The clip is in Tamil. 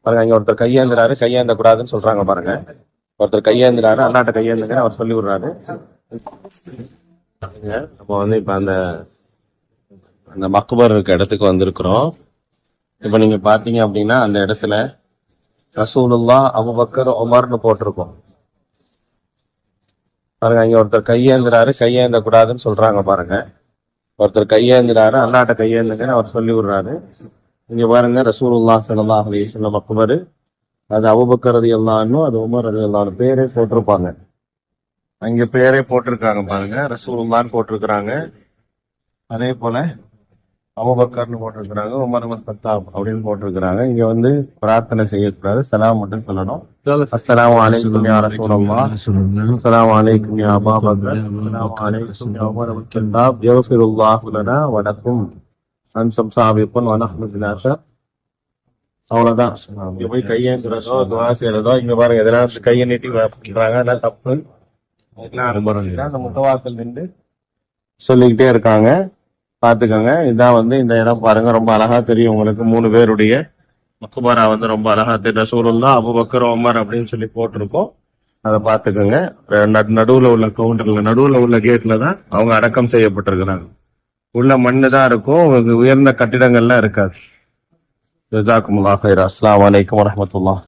பாருங்க, இங்க ஒருத்தர் கையேந்துறாரு, கையேந்த கூடாதுன்னு சொல்றாங்க பாருங்க. ஒருத்தர் கையேந்துறாரு, அண்ணாட்ட கையேந்துங்க அவர் சொல்லி விடுறாரு. நம்ம வந்து இப்ப அந்த அந்த மக்பர் இருக்க இடத்துக்கு வந்திருக்கிறோம். இப்ப நீங்க பாத்தீங்க அப்படின்னா அந்த இடத்துல ரசூலுல்லாஹ், அபூபக்கர், உமர்னு போட்டிருக்கோம். பாருங்க, இங்க ஒருத்தர் கையேந்துறாரு, கையேந்த கூடாதுன்னு சொல்றாங்க பாருங்க. ஒருத்தர் கையேந்துறாரு, அண்ணாட்ட கையேந்துங்கன்னு அவர் சொல்லி விடுறாரு. இங்க பாருங்க, ரசூலுல்லாஹ் ஸல்லல்லாஹு அலைஹி வஸல்லம் மக்பர், அது அபூபக்கர் ரலியல்லாஹு அன்ஹு, அது உமர் ரலியல்லாஹு அன்ஹு பேரே போட்டிருப்பாங்க. அங்க பேரே போட்டிருக்காங்க பாருங்க, ரசூலுல்லாஹ்னு போட்டிருக்கிறாங்க. அதே போல அபூபக்கர்னு போட்டிருக்கிறாங்க, உமர் இப்னு கத்தாப் அப்படின்னு போட்டிருக்கிறாங்க. இங்க வந்து பிரார்த்தனை செய்யக்கூடாது, சலாம் மட்டும் சொல்லணும். அஸ்ஸலாமு அலைக்கும் யா ரசூலல்லாஹ், அஸ்ஸலாமு அலைக்கும் யா அபூபக்கர், அஸ்ஸலாமு அலைக்கும் யா உமர் இப்னு கத்தாப், யக்ஃபிருல்லாஹு லனா வ லக்கும் அன்தும் சாபிகுன் வ நஹ்னு பினாஸ. அவ்வளவுதான். இங்க போய் கையேந்துறதோ துவா செய்யறதோ, இங்க பாருங்க எதனா கையை நீட்டி பண்றாங்க, அதெல்லாம் தப்பு. அந்த முத்தவாக்கள் நின்று சொல்லிக்கிட்டே இருக்காங்க, பாத்துக்கோங்க. இதான் வந்து இந்த இடம் பாருங்க, ரொம்ப அழகா தெரியும் உங்களுக்கு. 3 பேருடைய மக்பரா வந்து ரொம்ப அழகா தெரியும். ரசூலுல்லாஹ், அபூபக்கர், உமர் அப்படின்னு சொல்லி போட்டிருக்கோம். அதை பாத்துக்கோங்க. நடுவுல உள்ள கவுண்டர்ல, நடுவுல உள்ள கேட்ல தான் அவங்க அடக்கம் செய்யப்பட்டிருக்கிறாங்க. உள்ள மண்ணு தான் இருக்கும், உயர்ந்த கட்டிடங்கள்லாம் இருக்காது. ஜஸாக்குமுல்லாஹ் ஹைரா. அஸ்ஸலாமு அலைக்கும் வரஹ்மத்துல்லாஹ்.